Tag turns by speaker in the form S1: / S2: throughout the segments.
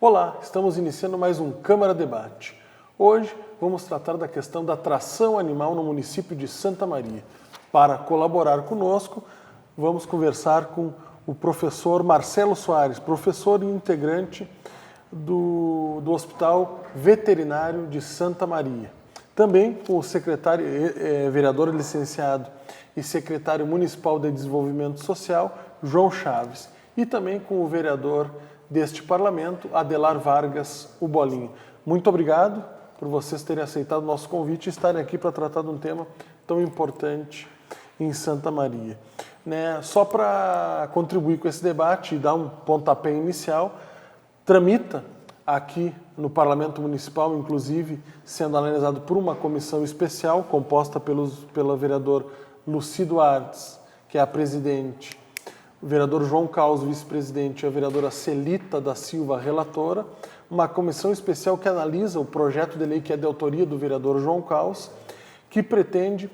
S1: Olá, estamos iniciando mais um Câmara Debate. Hoje vamos tratar da questão da tração animal no município de Santa Maria. Para colaborar conosco, vamos conversar com o professor Marcelo Soares, professor e integrante do Hospital Veterinário de Santa Maria. Também com o secretário, vereador licenciado e secretário municipal de Desenvolvimento Social, João Chaves. E também com o vereador deste parlamento, Adelar Vargas, o Bolinha. Muito obrigado por vocês terem aceitado o nosso convite e estarem aqui para tratar de um tema tão importante em Santa Maria. Só para contribuir com esse debate e dar um pontapé inicial, tramita aqui no Parlamento Municipal, inclusive sendo analisado por uma comissão especial composta pelo vereador Lucido Artes, que é a presidente, o vereador João Caus, vice-presidente, e a vereadora Celita da Silva, relatora, uma comissão especial que analisa o projeto de lei que é de autoria do vereador João Caus, que pretende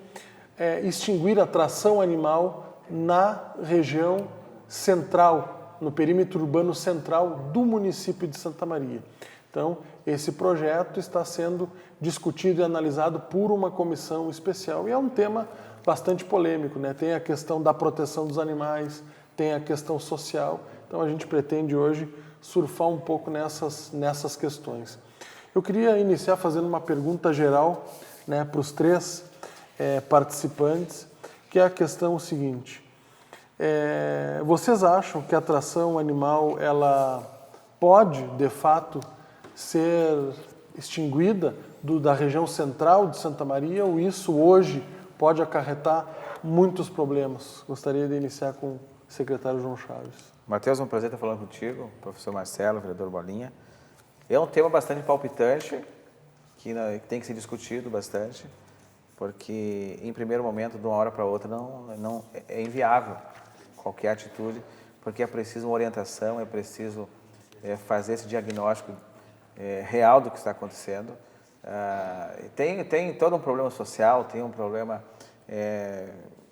S1: extinguir a tração animal na região central, no perímetro urbano central do município de Santa Maria. Então, esse projeto está sendo discutido e analisado por uma comissão especial e é um tema bastante polêmico, né? Tem a questão da proteção dos animais, tem a questão social, então a gente pretende hoje surfar um pouco nessas questões. Eu queria iniciar fazendo uma pergunta geral, para os três participantes, que é a questão seguinte: vocês acham que a tração animal ela pode, de fato, ser extinguida da região central de Santa Maria, ou isso hoje pode acarretar muitos problemas? Gostaria de iniciar com o secretário João Chaves.
S2: Matheus, é um prazer estar falando contigo, professor Marcelo, vereador Bolinha. É um tema bastante palpitante, que tem que ser discutido bastante, porque em primeiro momento, de uma hora para outra, não é inviável qualquer atitude, porque é preciso uma orientação, é preciso fazer esse diagnóstico real do que está acontecendo. Tem todo um problema social, tem um problema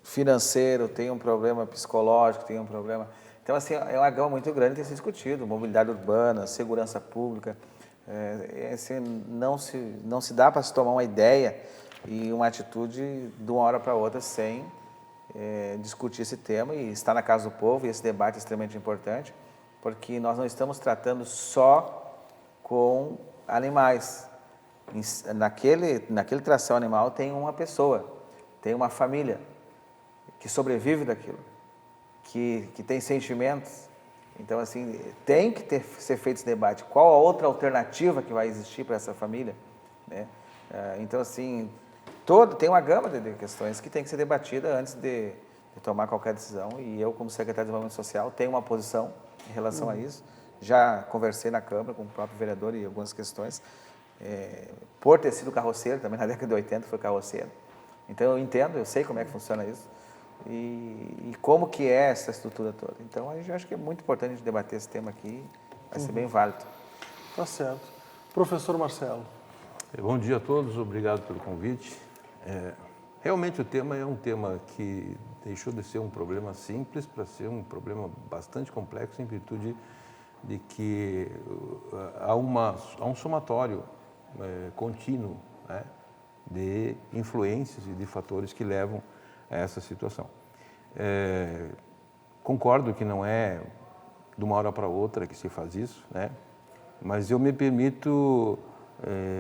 S2: financeiro, tem um problema psicológico, tem um problema... Então, assim, é uma gama muito grande que tem que ser discutido, mobilidade urbana, segurança pública. Assim, não se dá para se tomar uma ideia e uma atitude de uma hora para outra sem discutir esse tema, e está na casa do povo, e esse debate é extremamente importante, porque nós não estamos tratando só com animais. Naquele tração animal tem uma pessoa, tem uma família que sobrevive daquilo, que tem sentimentos. Então, assim, tem que ser feito esse debate. Qual a outra alternativa que vai existir para essa família, né? Então, assim, tem uma gama de questões que tem que ser debatida antes de tomar qualquer decisão. E eu, como secretário de Desenvolvimento Social, tenho uma posição em relação a isso. Já conversei na Câmara com o próprio vereador e algumas questões. Por ter sido carroceiro, também na década de 80 foi carroceiro. Então, eu entendo, eu sei como é que funciona isso. E como que é essa estrutura toda. Então, eu acho que é muito importante a gente debater esse tema aqui, vai ser bem válido.
S1: Tá certo. Professor Marcelo.
S3: Bom dia a todos, obrigado pelo convite. Realmente o tema é um tema que deixou de ser um problema simples para ser um problema bastante complexo, em virtude de que há um somatório contínuo, né, de influências e de fatores que levam a essa situação. Concordo que não é de uma hora para outra que se faz isso, né? Mas eu me permito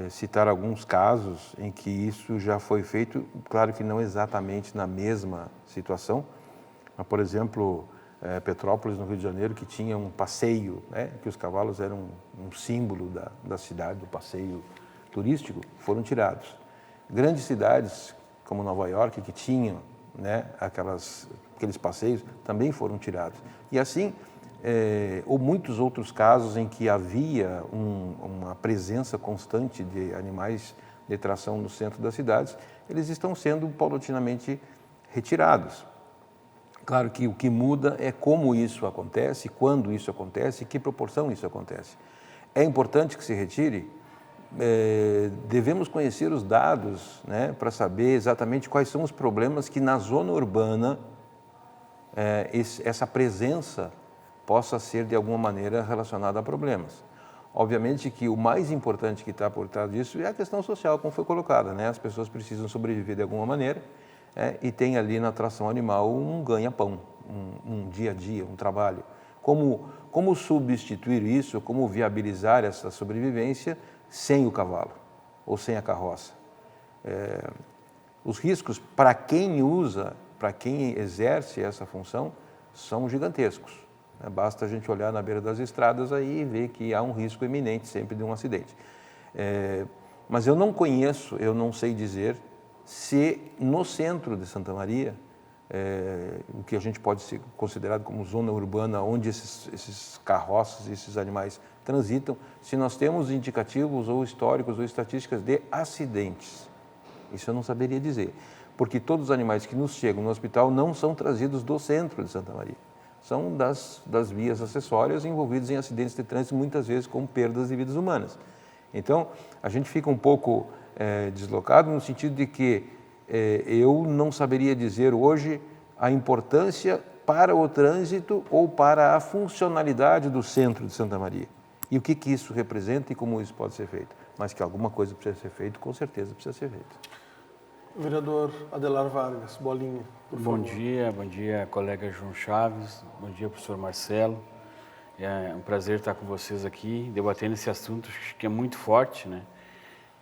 S3: citar alguns casos em que isso já foi feito, claro que não exatamente na mesma situação, mas, por exemplo, Petrópolis, no Rio de Janeiro, que tinha um passeio, né, que os cavalos eram um símbolo da cidade, do passeio turístico, foram tirados. Grandes cidades, como Nova York, que tinham, né, aqueles passeios, também foram tirados. E assim, ou muitos outros casos em que havia uma presença constante de animais de tração no centro das cidades, eles estão sendo paulatinamente retirados. Claro que o que muda é como isso acontece, quando isso acontece, que proporção isso acontece. É importante que se retire? Devemos conhecer os dados, né, para saber exatamente quais são os problemas que na zona urbana essa presença possa ser de alguma maneira relacionada a problemas. Obviamente que o mais importante que está por trás disso é a questão social, como foi colocada, né? As pessoas precisam sobreviver de alguma maneira, e tem ali na atração animal um ganha-pão, um dia a dia, um trabalho. Como substituir isso, como viabilizar essa sobrevivência sem o cavalo ou sem a carroça? Os riscos para quem usa, para quem exerce essa função, são gigantescos. Basta a gente olhar na beira das estradas aí e ver que há um risco iminente sempre de um acidente. Mas eu não conheço, eu não sei dizer se no centro de Santa Maria, o que a gente pode ser considerado como zona urbana, onde esses carroças, esses animais transitam, se nós temos indicativos ou históricos ou estatísticas de acidentes. Isso eu não saberia dizer, porque todos os animais que nos chegam no hospital não são trazidos do centro de Santa Maria. São das vias acessórias envolvidos em acidentes de trânsito, muitas vezes com perdas de vidas humanas. Então, a gente fica um pouco deslocado no sentido de que eu não saberia dizer hoje a importância para o trânsito ou para a funcionalidade do centro de Santa Maria. E o que isso representa e como isso pode ser feito. Mas que alguma coisa precisa ser feita, com certeza precisa ser feita.
S1: Vereador Adelar Vargas, Bolinha, por favor.
S4: Bom dia, colega João Chaves, bom dia, professor Marcelo. É um prazer estar com vocês aqui, debatendo esse assunto que é muito forte, né?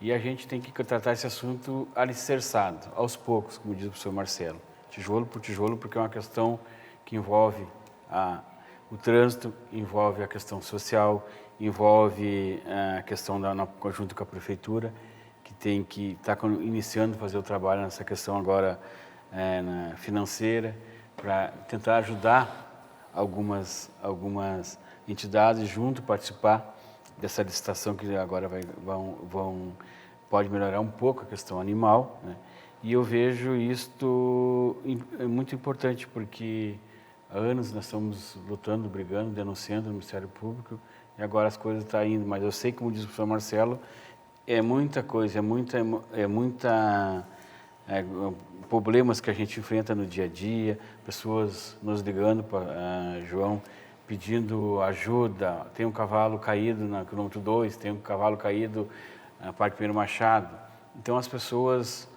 S4: E a gente tem que tratar esse assunto alicerçado, aos poucos, como diz o professor Marcelo, tijolo por tijolo, porque é uma questão que envolve o trânsito, envolve a questão social, envolve a questão conjunto com a prefeitura, que tem que estar iniciando a fazer o trabalho nessa questão agora financeira, para tentar ajudar algumas entidades junto participar dessa licitação que agora pode melhorar um pouco a questão animal, né? E eu vejo isto muito importante, porque há anos nós estamos lutando, brigando, denunciando no Ministério Público, e agora as coisas estão indo, mas eu sei, como diz o professor Marcelo, é muita coisa, problemas que a gente enfrenta no dia a dia, pessoas nos ligando para João, pedindo ajuda, tem um cavalo caído na quilômetro 2, tem um cavalo caído na Parque Pinheiro Machado. Então as pessoas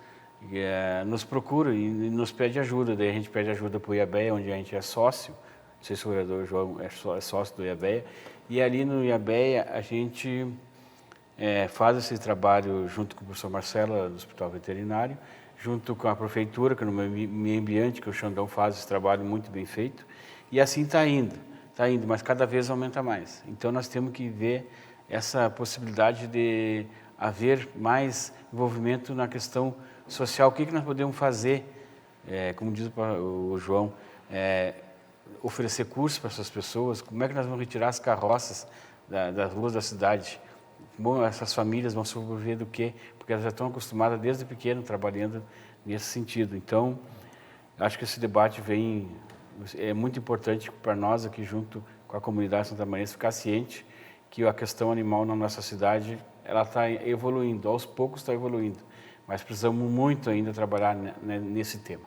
S4: nos procuram e nos pedem ajuda, daí a gente pede ajuda para o Iabéia, onde a gente é sócio, não sei se o vereador João é sócio do Iabéia, e ali no Iabéia a gente faz esse trabalho junto com o professor Marcelo, do Hospital Veterinário, junto com a prefeitura, que no meio ambiente, que o Xandão faz esse trabalho muito bem feito, e assim está indo, mas cada vez aumenta mais. Então nós temos que ver essa possibilidade de haver mais envolvimento na questão social. O que nós podemos fazer, como diz o João, oferecer cursos para essas pessoas, como é que nós vamos retirar as carroças das ruas da cidade? Bom, essas famílias vão sobreviver do quê? Porque elas já estão acostumadas desde pequeno trabalhando nesse sentido. Então, acho que esse debate é muito importante para nós aqui junto com a comunidade santamarense ficar ciente que a questão animal na nossa cidade ela está evoluindo, aos poucos está evoluindo, mas precisamos muito ainda trabalhar nesse tema.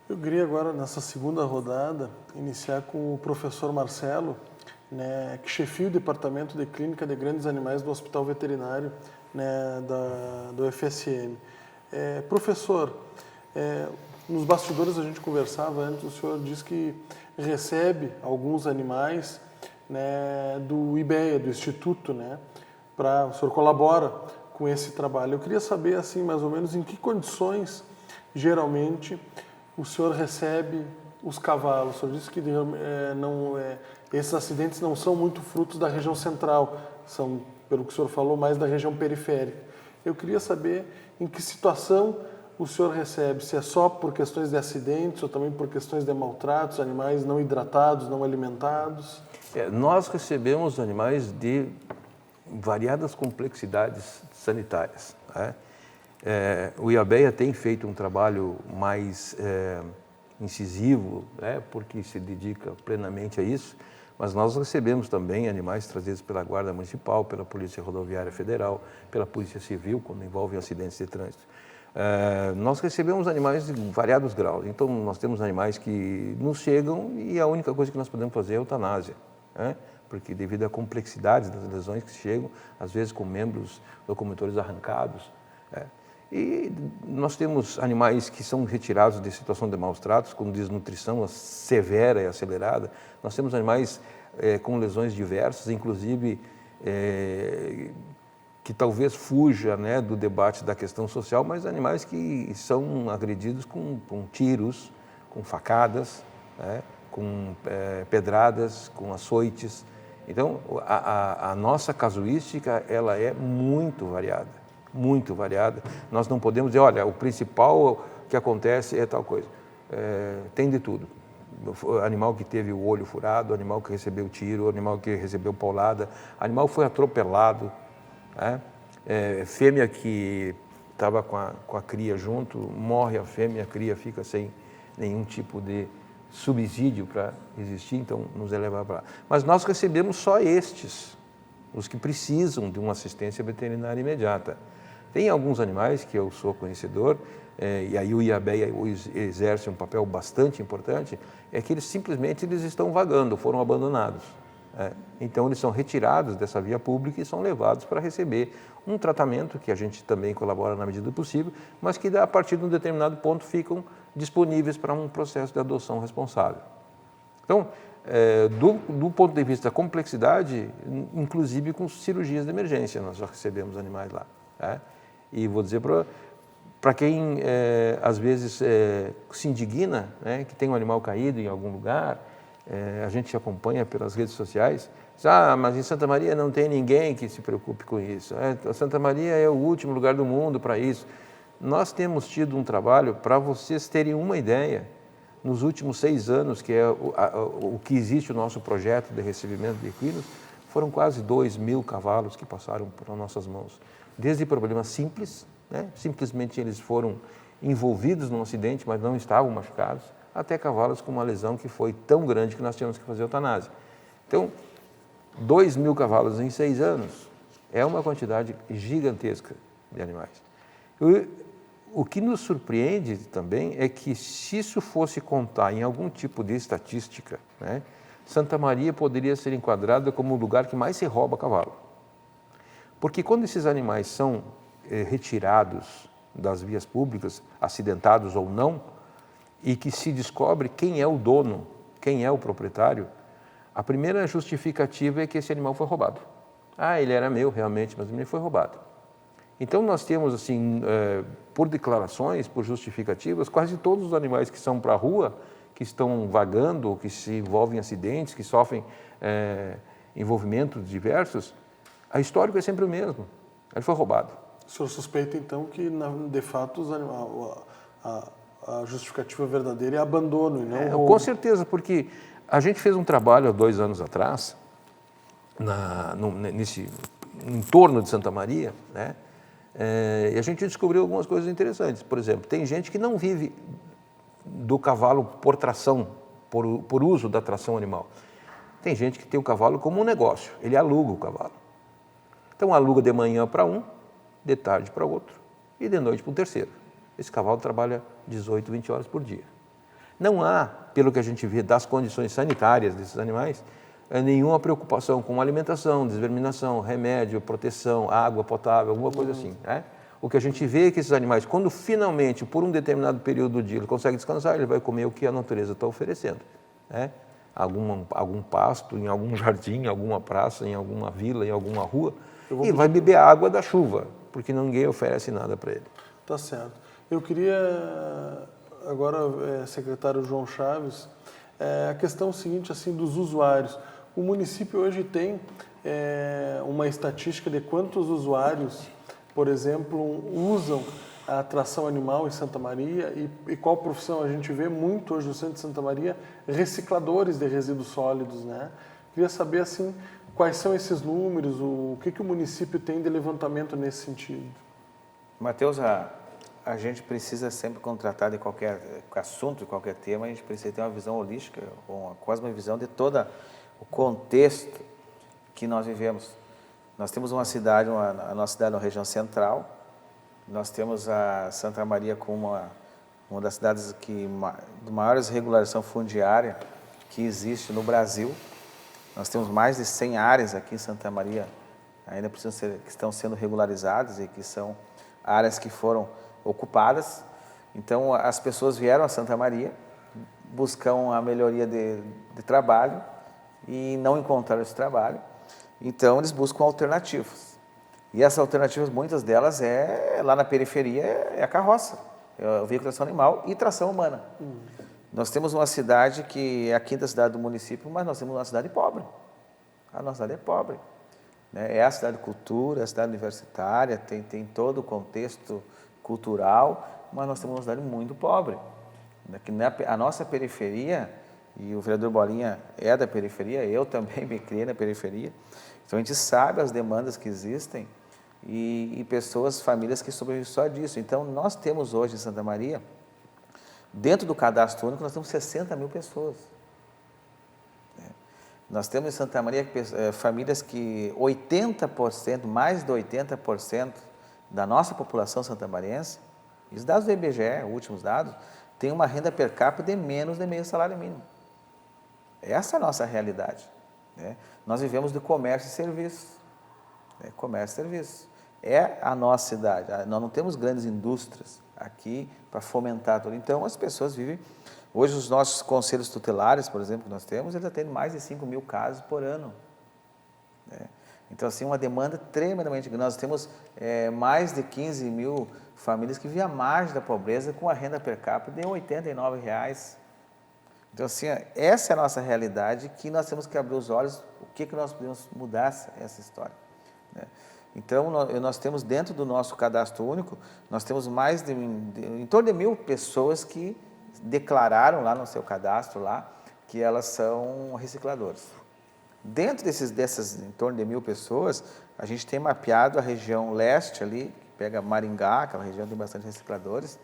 S1: Eu queria agora, nessa segunda rodada, iniciar com o professor Marcelo, né, que chefia o Departamento de Clínica de Grandes Animais do Hospital Veterinário, né, do FSM. Professor, nos bastidores a gente conversava antes, o senhor disse que recebe alguns animais, né, do IBEA, do Instituto, né, o senhor colabora com esse trabalho. Eu queria saber, assim, mais ou menos, em que condições, geralmente, o senhor recebe os cavalos. O senhor disse que esses acidentes não são muito frutos da região central, são, pelo que o senhor falou, mais da região periférica. Eu queria saber em que situação o senhor recebe, se é só por questões de acidentes ou também por questões de maltratos, animais não hidratados, não alimentados.
S3: Nós recebemos animais de variadas complexidades sanitárias, né? O Iabéia tem feito um trabalho mais incisivo, né, porque se dedica plenamente a isso, mas nós recebemos também animais trazidos pela Guarda Municipal, pela Polícia Rodoviária Federal, pela Polícia Civil, quando envolvem acidentes de trânsito. Nós recebemos animais de variados graus, então nós temos animais que nos chegam e a única coisa que nós podemos fazer é eutanásia, né, porque devido à complexidade das lesões que chegam, às vezes com membros locomotores arrancados. E nós temos animais que são retirados de situação de maus tratos, com desnutrição severa e acelerada. Nós temos animais com lesões diversas, inclusive que talvez fuja, né, do debate da questão social, mas animais que são agredidos com tiros, com facadas, né, com pedradas, com açoites. Então, a nossa casuística ela é muito variada. Muito variada. Nós não podemos dizer, olha, o principal que acontece é tal coisa. Tem de tudo. Animal que teve o olho furado, animal que recebeu tiro, animal que recebeu paulada, animal que foi atropelado, né? Fêmea que estava com a cria junto, morre a fêmea, a cria fica sem nenhum tipo de subsídio para existir, então nos eleva para lá. Mas nós recebemos só estes, os que precisam de uma assistência veterinária imediata. Tem alguns animais que eu sou conhecedor, e aí o IABEA exerce um papel bastante importante, é que eles simplesmente estão vagando, foram abandonados. Então eles são retirados dessa via pública e são levados para receber um tratamento que a gente também colabora na medida do possível, mas que a partir de um determinado ponto ficam disponíveis para um processo de adoção responsável. Então, do ponto de vista da complexidade, inclusive com cirurgias de emergência, nós já recebemos animais lá. E vou dizer para quem às vezes se indigna, né, que tem um animal caído em algum lugar, a gente acompanha pelas redes sociais, diz, mas em Santa Maria não tem ninguém que se preocupe com isso. Santa Maria é o último lugar do mundo para isso. Nós temos tido um trabalho, para vocês terem uma ideia, nos últimos 6 anos, que é o que existe o nosso projeto de recebimento de equinos, foram quase 2.000 cavalos que passaram por nossas mãos. Desde problemas simples, né? Simplesmente eles foram envolvidos num acidente, mas não estavam machucados, até cavalos com uma lesão que foi tão grande que nós tínhamos que fazer eutanásia. Então, 2.000 cavalos em 6 anos é uma quantidade gigantesca de animais. O que nos surpreende também é que, se isso fosse contar em algum tipo de estatística, né, Santa Maria poderia ser enquadrada como o lugar que mais se rouba cavalo. Porque quando esses animais são retirados das vias públicas, acidentados ou não, e que se descobre quem é o dono, quem é o proprietário, a primeira justificativa é que esse animal foi roubado. Ele era meu realmente, mas ele foi roubado. Então nós temos, assim, por declarações, por justificativas, quase todos os animais que são para a rua, que estão vagando, que se envolvem em acidentes, que sofrem envolvimentos diversos, a histórico é sempre o mesmo. Ele foi roubado.
S1: O senhor suspeita, então, que, de fato, a justificativa verdadeira é abandono e não roubo?
S3: Com certeza, porque a gente fez um trabalho há 2 anos atrás, em torno de Santa Maria, né? E a gente descobriu algumas coisas interessantes. Por exemplo, tem gente que não vive do cavalo por tração, por uso da tração animal. Tem gente que tem o cavalo como um negócio, ele aluga o cavalo. Então aluga de manhã para um, de tarde para outro e de noite para um terceiro. Esse cavalo trabalha 18, 20 horas por dia. Não há, pelo que a gente vê das condições sanitárias desses animais, nenhuma preocupação com alimentação, desverminação, remédio, proteção, água potável, alguma coisa assim. Né? O que a gente vê é que esses animais, quando finalmente, por um determinado período do dia, ele consegue descansar, ele vai comer o que a natureza está oferecendo. Né? Algum pasto, em algum jardim, em alguma praça, em alguma vila, em alguma rua, e vai beber a água da chuva, porque ninguém oferece nada para ele.
S1: Tá certo. Eu queria, agora, secretário João Chaves, a questão seguinte, assim, dos usuários. O município hoje tem uma estatística de quantos usuários, por exemplo, usam a atração animal em Santa Maria e qual profissão a gente vê muito hoje no centro de Santa Maria, recicladores de resíduos sólidos, né? Queria saber, assim, quais são esses números, o que o município tem de levantamento nesse sentido.
S2: Matheus, a gente precisa sempre, quando tratar de qualquer assunto, de qualquer tema, a gente precisa ter uma visão holística, uma cosmovisão de todo o contexto que nós vivemos. Nós temos uma cidade, a nossa cidade é uma região central, nós temos a Santa Maria como uma das cidades de maior regularização fundiária que existe no Brasil, Nós temos mais de 100 áreas aqui em Santa Maria, ainda que estão sendo regularizadas e que são áreas que foram ocupadas. Então, as pessoas vieram a Santa Maria, buscam a melhoria de trabalho e não encontraram esse trabalho. Então, eles buscam alternativas. E essas alternativas, muitas delas, lá na periferia, é a carroça, é a veiculação animal e tração humana. Nós temos uma cidade que é a quinta cidade do município, mas nós temos uma cidade pobre. A nossa cidade é pobre. Né? É a cidade de cultura, é a cidade universitária, tem todo o contexto cultural, mas nós temos uma cidade muito pobre. A nossa periferia, e o vereador Bolinha é da periferia, eu também me criei na periferia, então a gente sabe as demandas que existem e pessoas, famílias que sobrevivem só disso. Então nós temos hoje em Santa Maria, dentro do cadastro único, nós temos 60 mil pessoas. Nós temos em Santa Maria famílias que 80%, mais de 80% da nossa população santamariense, os dados do IBGE, últimos dados, tem uma renda per capita de menos de meio salário mínimo. Essa é a nossa realidade. Né? Nós vivemos de comércio e serviços. Comércio e serviços. É a nossa cidade. Nós não temos grandes indústrias aqui para fomentar tudo. Então, as pessoas vivem... Hoje, os nossos conselhos tutelares, por exemplo, que nós temos, eles atendem mais de 5 mil casos por ano. Então, assim, uma demanda tremendamente grande. Nós temos mais de 15 mil famílias que vivem à margem da pobreza com a renda per capita de R$ 89. Então, assim, essa é a nossa realidade que nós temos que abrir os olhos, o que nós podemos mudar essa história. Né? Então, nós temos dentro do nosso cadastro único, nós temos mais em torno de 1.000 pessoas que declararam lá no seu cadastro lá que elas são recicladoras. Dentro dessas em torno de 1.000 pessoas, a gente tem mapeado a região leste ali, que pega Maringá, aquela região tem bastante recicladores,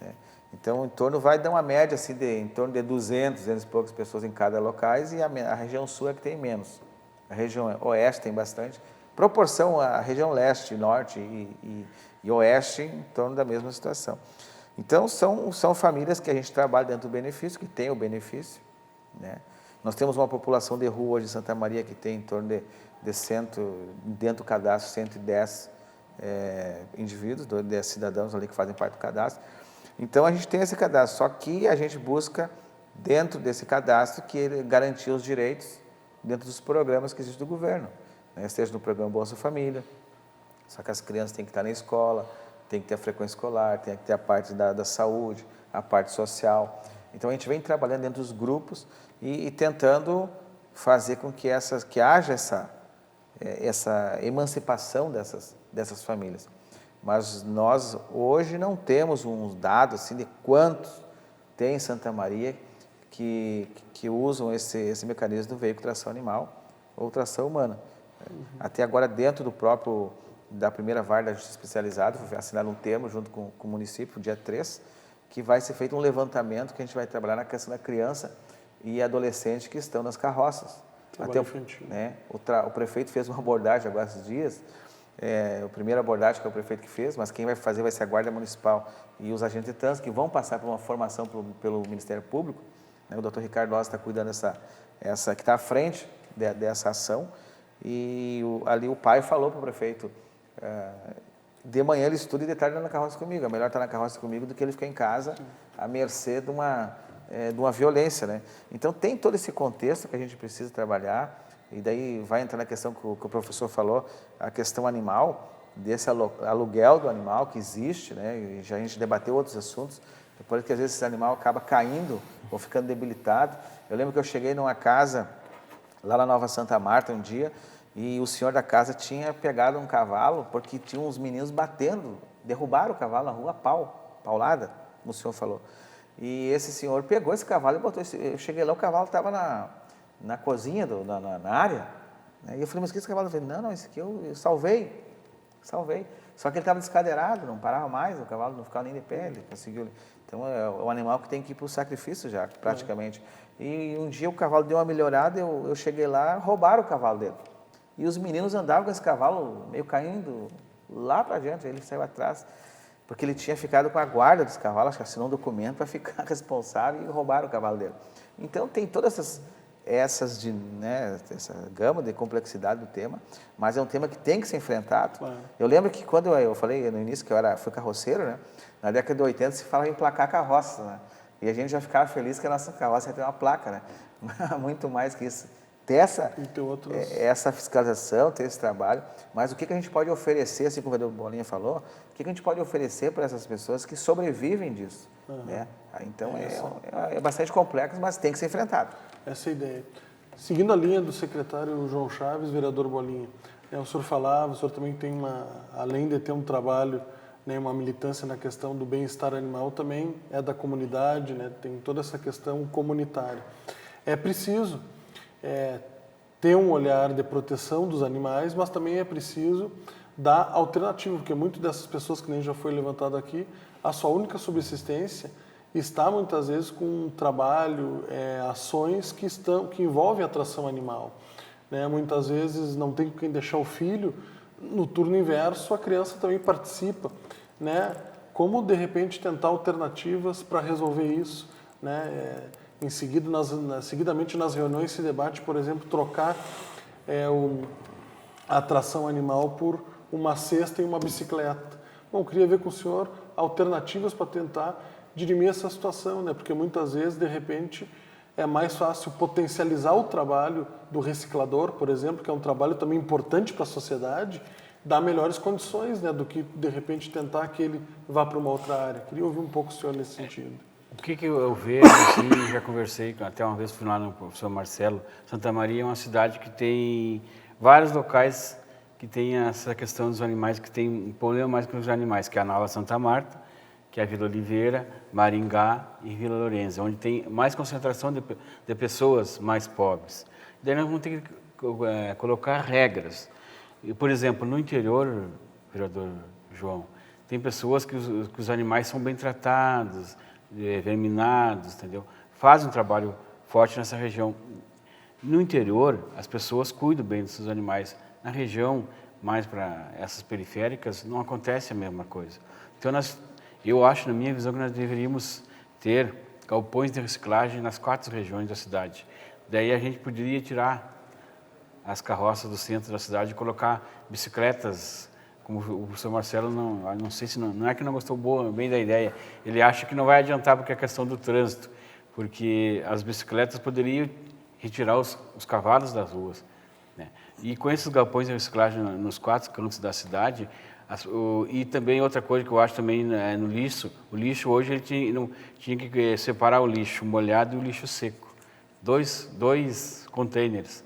S2: né? Então, vai dar uma média assim em torno de 200 e poucas pessoas em cada locais, e a região sul é que tem menos. A região oeste tem bastante. Proporção a região leste, norte e oeste em torno da mesma situação. Então, são famílias que a gente trabalha dentro do benefício, que tem o benefício. Né? Nós temos uma população de rua hoje em Santa Maria que tem em torno de 100, dentro do cadastro, 110 indivíduos, cidadãos ali que fazem parte do cadastro. Então, a gente tem esse cadastro, só que a gente busca, dentro desse cadastro, que ele garantir os direitos dentro dos programas que existem do governo. Né? Seja no programa Bolsa Família, só que as crianças têm que estar na escola, tem que ter a frequência escolar, tem que ter a parte da saúde, a parte social. Então, a gente vem trabalhando dentro dos grupos e tentando fazer com que haja essa emancipação dessas famílias. Mas nós, hoje, não temos um dado assim, de quantos tem em Santa Maria que usam esse mecanismo do veículo tração animal ou tração humana. Até agora, dentro da primeira vara da Justiça Especializada, foi assinado um termo junto com o município, dia 3, que vai ser feito um levantamento que a gente vai trabalhar na questão da criança e adolescente que estão nas carroças. Até o prefeito fez uma abordagem agora esses dias, a primeira abordagem que é o prefeito que fez, mas quem vai fazer vai ser a Guarda Municipal e os agentes de trânsito, que vão passar por uma formação pelo Ministério Público. Né? O doutor Ricardo Rosa está cuidando que está à frente dessa ação, e ali o pai falou para o prefeito, de manhã ele estuda e de tarde ele na carroça comigo, é melhor estar na carroça comigo do que ele ficar em casa à mercê de uma violência. Né? Então tem todo esse contexto que a gente precisa trabalhar, e daí vai entrar na questão que o professor falou, a questão animal, desse aluguel do animal que existe, né? E já a gente debateu outros assuntos, depois que às vezes esse animal acaba caindo ou ficando debilitado. Eu lembro que eu cheguei numa casa lá na Nova Santa Marta um dia, e o senhor da casa tinha pegado um cavalo, porque tinha uns meninos batendo, derrubaram o cavalo na rua, paulada, como o senhor falou. E esse senhor pegou esse cavalo e botou eu cheguei lá, o cavalo estava na cozinha, na área, né? E eu falei, mas que esse cavalo? Eu falei, não, esse aqui eu salvei. Só que ele estava descadeirado, não parava mais, o cavalo não ficava nem de pé, ele conseguiu. Então, é um animal que tem que ir para o sacrifício já, praticamente. E um dia o cavalo deu uma melhorada, eu cheguei lá, roubaram o cavalo dele. E os meninos andavam com esse cavalo meio caindo lá para diante, ele saiu atrás, porque ele tinha ficado com a guarda dos cavalos, acho que assinou um documento para ficar responsável, e roubaram o cavalo dele. Então, tem todas essa gama de complexidade do tema, mas é um tema que tem que ser enfrentado.
S1: Claro.
S2: Eu lembro que quando eu falei no início que fui carroceiro, né? Na década de 80 se falava em placar carroça, né? E a gente já ficava feliz que a nossa carroça ia ter uma placa, né? Muito mais que isso. Ter essa fiscalização, ter esse trabalho, mas o que a gente pode oferecer, assim como o vereador Bolinha falou, o que a gente pode oferecer para essas pessoas que sobrevivem disso, né? Então é bastante complexo, mas tem que ser enfrentado.
S1: Essa é a ideia. Seguindo a linha do secretário João Chaves, vereador Bolinha, o senhor falava, o senhor também tem além de ter um trabalho, né, uma militância na questão do bem-estar animal, também é da comunidade, né, tem toda essa questão comunitária. É preciso ter um olhar de proteção dos animais, mas também é preciso dar alternativa, porque muitas dessas pessoas, que nem já foi levantado aqui, a sua única subsistência está muitas vezes com um trabalho, ações que envolvem a atração animal, né? Muitas vezes não tem quem deixar o filho, no turno inverso a criança também participa, né? Como de repente tentar alternativas para resolver isso, né? Em seguida, seguidamente nas reuniões se debate, por exemplo, trocar a atração animal por uma cesta e uma bicicleta. Bom, queria ver com o senhor alternativas para tentar dirimir essa situação, né? Porque muitas vezes, de repente, é mais fácil potencializar o trabalho do reciclador, por exemplo, que é um trabalho também importante para a sociedade, dar melhores condições, né? Do que, de repente, tentar que ele vá para uma outra área. Queria ouvir um pouco o senhor nesse sentido.
S4: O que eu vejo, assim, já conversei até uma vez, fui lá no professor Marcelo, Santa Maria é uma cidade que tem vários locais que tem essa questão dos animais, que tem um problema mais com os animais, que é a Nova Santa Marta, que é a Vila Oliveira, Maringá e Vila Lourenço, onde tem mais concentração de pessoas mais pobres. Daí nós vamos ter que colocar regras. E, por exemplo, no interior, vereador João, tem pessoas que os animais são bem tratados, verminados, entendeu? Fazem um trabalho forte nessa região. No interior, as pessoas cuidam bem dos seus animais. Na região, mais para essas periféricas, não acontece a mesma coisa. Então, eu acho, na minha visão, que nós deveríamos ter galpões de reciclagem nas 4 regiões da cidade. Daí a gente poderia tirar as carroças do centro da cidade e colocar bicicletas, como o professor Marcelo, não sei se não é que não gostou bem da ideia, ele acha que não vai adiantar porque é a questão do trânsito, porque as bicicletas poderiam retirar os cavalos das ruas, né? E com esses galpões de reciclagem nos 4 cantos da cidade, e também outra coisa que eu acho também no lixo, o lixo hoje ele tinha que separar o lixo molhado e o lixo seco, dois containers.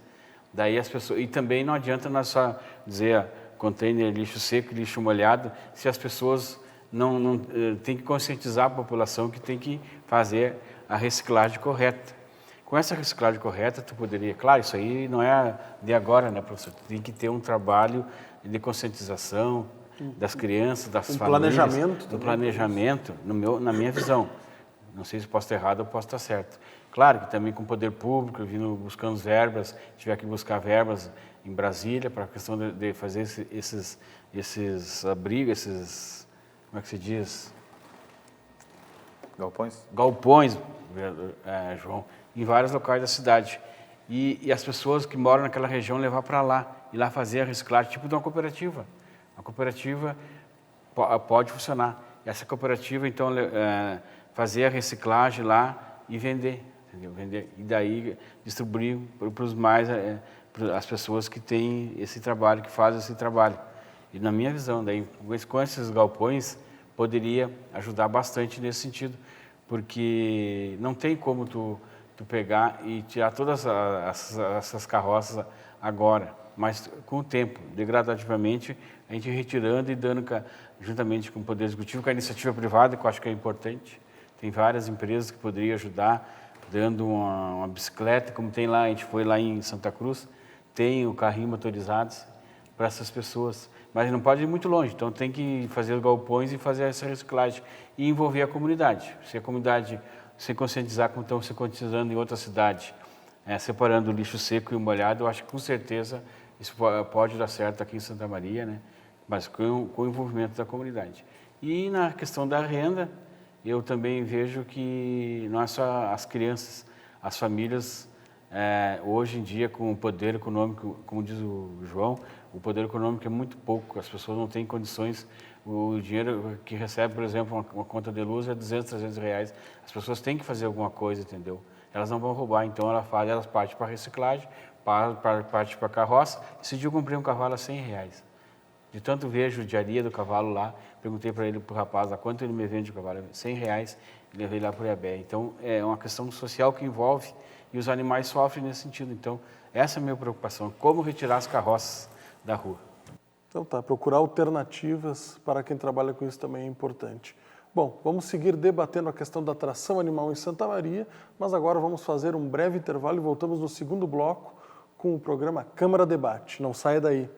S4: Daí as pessoas, e também não adianta nós só dizer container lixo seco e lixo molhado, se as pessoas não tem que conscientizar a população que tem que fazer a reciclagem correta. Com essa reciclagem correta, tu poderia, claro, isso aí não é de agora, né, professor? Tu tem que ter um trabalho de conscientização das crianças, das famílias, do planejamento, na minha visão. Não sei se posso estar errado ou posso estar certo. Claro que também com o poder público, vindo buscando verbas, tiver que buscar verbas em Brasília para a questão de fazer esses abrigos, como é que se diz? Galpões, João, em vários locais da cidade. E as pessoas que moram naquela região levar para lá, e lá fazer a reciclagem, tipo de uma cooperativa. A cooperativa pode funcionar. Essa cooperativa, então, fazer a reciclagem lá e vender, entendeu? Vender, e daí distribuir para os mais, as pessoas que têm esse trabalho, que fazem esse trabalho. E na minha visão, daí, com esses galpões, poderia ajudar bastante nesse sentido, porque não tem como tu pegar e tirar todas essas carroças agora, mas com o tempo, degradativamente, a gente retirando e dando, juntamente com o Poder Executivo, com a iniciativa privada, que eu acho que é importante. Tem várias empresas que poderiam ajudar, dando uma bicicleta, como tem lá, a gente foi lá em Santa Cruz, tem o carrinho motorizado para essas pessoas. Mas não pode ir muito longe, então tem que fazer os galpões e fazer essa reciclagem e envolver a comunidade. Se a comunidade se conscientizar como estão se conscientizando em outras cidades, separando o lixo seco e o molhado, eu acho que com certeza isso pode dar certo aqui em Santa Maria, né? Mas com o envolvimento da comunidade. E na questão da renda, eu também vejo que não é só as crianças, as famílias Hoje em dia, com o poder econômico, como diz o João, o poder econômico é muito pouco, as pessoas não têm condições. O dinheiro que recebe, por exemplo, uma conta de luz é 200, 300 reais. As pessoas têm que fazer alguma coisa, entendeu? Elas não vão roubar, então elas partem para reciclagem, partem para carroça. Esse dia eu comprei um cavalo a 100 reais. De tanto vejo o diaria do cavalo lá, perguntei para ele, para o rapaz, a quanto ele me vende o cavalo? 100 reais, levei lá para o Iabé. Então, é uma questão social que envolve e os animais sofrem nesse sentido. Então, essa é a minha preocupação, como retirar as carroças da rua.
S1: Então tá, procurar alternativas para quem trabalha com isso também é importante. Bom, vamos seguir debatendo a questão da tração animal em Santa Maria, mas agora vamos fazer um breve intervalo e voltamos no segundo bloco com o programa Câmara Debate. Não saia daí.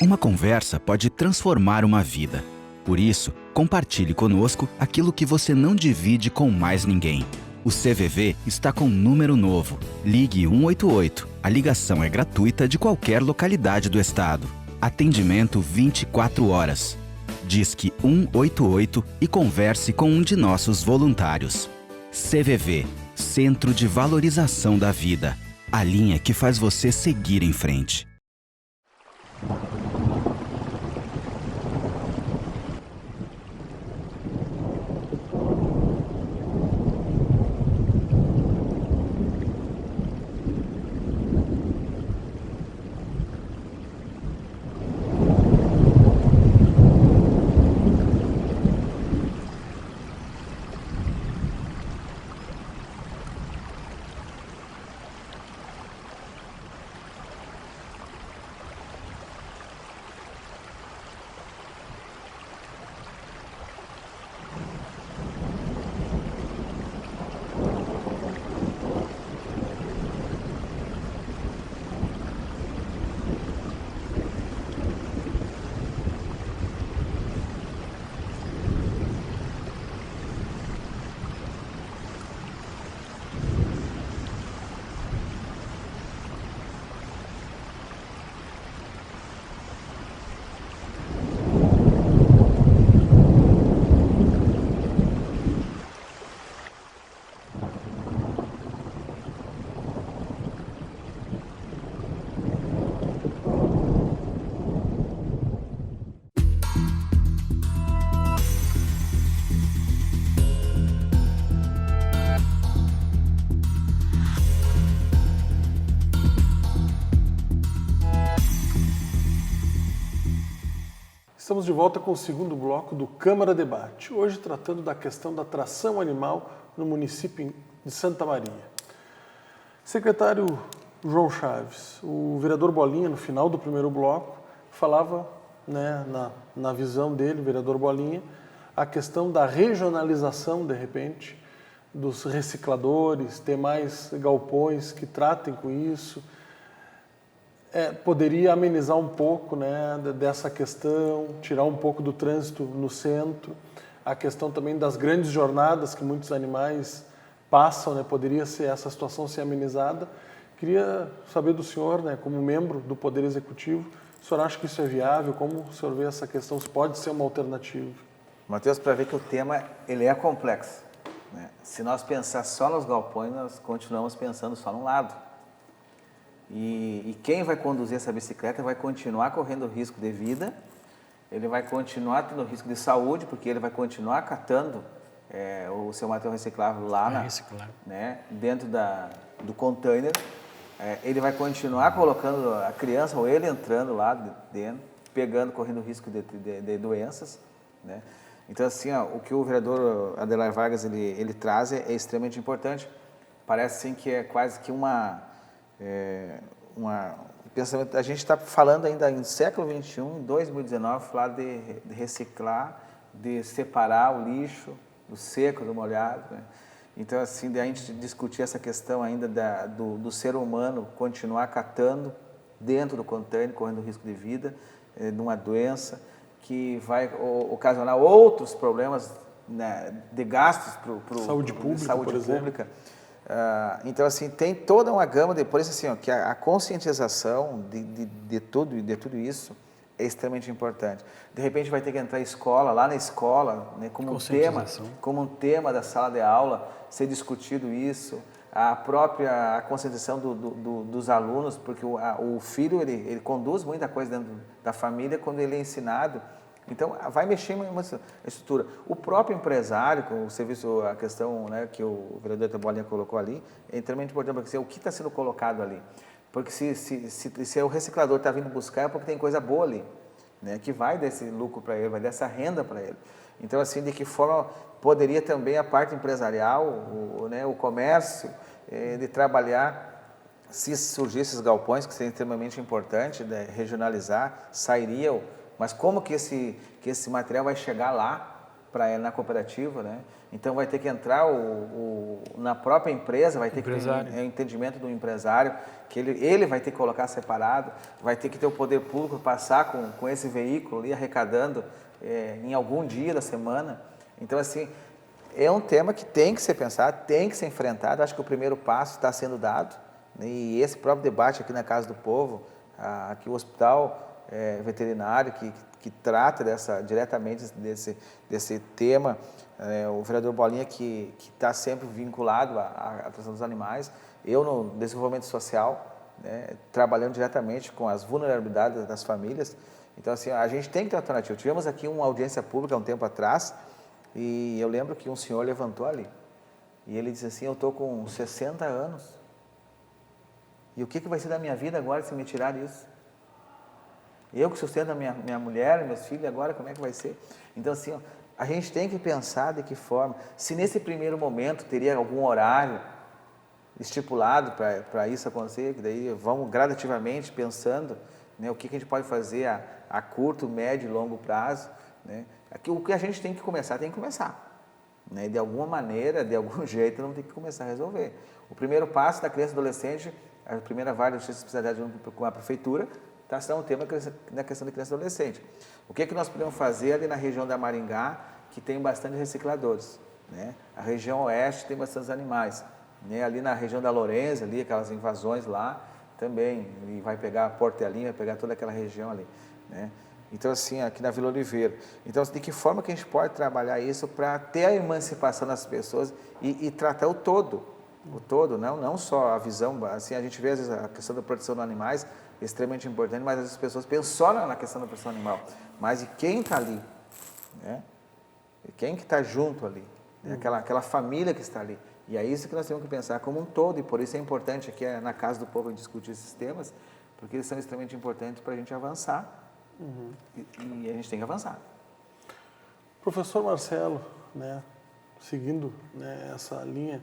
S5: Uma conversa pode transformar uma vida. Por isso, compartilhe conosco aquilo que você não divide com mais ninguém. O CVV está com um número novo. Ligue 188. A ligação é gratuita de qualquer localidade do estado. Atendimento 24 horas. Disque 188 e converse com um de nossos voluntários. CVV, Centro de Valorização da Vida. A linha que faz você seguir em frente.
S1: Estamos de volta com o segundo bloco do Câmara Debate, hoje tratando da questão da tração animal no município de Santa Maria. Secretário João Chaves, o vereador Bolinha, no final do primeiro bloco, falava, né, na visão dele, vereador Bolinha, a questão da regionalização, de repente, dos recicladores, ter mais galpões que tratem com isso. Poderia amenizar um pouco, né, dessa questão, tirar um pouco do trânsito no centro, a questão também das grandes jornadas que muitos animais passam, né, poderia essa situação ser amenizada. Queria saber do senhor, né, como membro do Poder Executivo, o senhor acha que isso é viável? Como o senhor vê essa questão? Se pode ser uma alternativa?
S2: Matheus, para ver que o tema ele é complexo, né? Se nós pensar só nos galpões, nós continuamos pensando só num lado. E quem vai conduzir essa bicicleta vai continuar correndo risco de vida, ele vai continuar tendo risco de saúde, porque ele vai continuar catando o seu material reciclável lá né, dentro do container. Ele vai continuar colocando a criança ou ele entrando lá dentro, pegando, correndo risco de doenças, né? Então, assim, o que o vereador Adelar Vargas ele traz é extremamente importante. Parece assim que é quase que pensamento. A gente está falando ainda em século XXI, em 2019, falar de reciclar, de separar o lixo do seco, do molhado, né? Então, assim, a gente discutir essa questão ainda do ser humano continuar catando dentro do container, correndo risco de vida, de uma doença que vai ocasionar outros problemas, né, de gastos para
S1: saúde pública, por exemplo.
S2: Então, assim, tem toda uma gama, depois, assim, ó, que a conscientização de tudo isso é extremamente importante. De repente vai ter que entrar escola, lá na escola, né, como um tema da sala de aula, ser discutido isso, a conscientização dos alunos, porque o filho, ele conduz muita coisa dentro da família quando ele é ensinado. Então, vai mexer em uma estrutura. O próprio empresário, com o serviço, a questão, né, que o vereador Bolinha colocou ali, é extremamente importante, porque o que está sendo colocado ali? Porque se o reciclador está vindo buscar, é porque tem coisa boa ali, né, que vai desse lucro para ele, vai dessa renda para ele. Então, assim, de que forma poderia também a parte empresarial, o comércio, de trabalhar, se surgissem esses galpões, que seria extremamente importante, né, regionalizar, sairiam. Mas como que esse material vai chegar lá, na cooperativa, né? Então vai ter que entrar na própria empresa, vai ter que ter o entendimento do empresário, que ele vai ter que colocar separado, vai ter que ter o poder público passar com esse veículo ali, arrecadando em algum dia da semana. Então, assim, é um tema que tem que ser pensado, tem que ser enfrentado. Acho que o primeiro passo está sendo dado, né? E esse próprio debate aqui na Casa do Povo, aqui o hospital veterinário que trata diretamente desse tema, o vereador Bolinha que está sempre vinculado à questão dos animais, eu no desenvolvimento social, né, trabalhando diretamente com as vulnerabilidades das famílias. Então, assim, a gente tem que ter alternativa. Tivemos aqui uma audiência pública há um tempo atrás e eu lembro que um senhor levantou ali e ele disse assim: eu estou com 60 anos e o que vai ser da minha vida agora se me tirar isso? Eu que sustento a minha mulher, meus filhos, agora como é que vai ser? Então, assim, ó, a gente tem que pensar de que forma, se nesse primeiro momento teria algum horário estipulado para isso acontecer, que daí vamos gradativamente pensando, né, o que a gente pode fazer a curto, médio e longo prazo, né? Aqui, o que a gente tem que começar, né? De alguma maneira, de algum jeito, não tem que começar a resolver. O primeiro passo da criança e adolescente, a primeira vara de justiça e especialidade junto com a prefeitura, está sendo um tema na questão de criança e adolescente. O que nós podemos fazer ali na região da Maringá, que tem bastante recicladores, né? A região oeste tem bastantes animais, né? Ali na região da Lourenço, ali, aquelas invasões lá, também, e vai pegar a Portelinha, vai pegar toda aquela região ali, né? Então, assim, aqui na Vila Oliveira. Então, de que forma que a gente pode trabalhar isso para ter a emancipação das pessoas e tratar o todo, não só a visão, assim, a gente vê às vezes a questão da proteção dos animais, extremamente importante, mas as pessoas pensam na questão da proteção animal, mas e quem está ali, né? E quem que está junto ali, né? Aquela família que está ali. E é isso que nós temos que pensar como um todo, e por isso é importante aqui na Casa do Povo discutir esses temas, porque eles são extremamente importantes para a gente avançar, e a gente tem que avançar.
S1: Professor Marcelo, né, seguindo, né, essa linha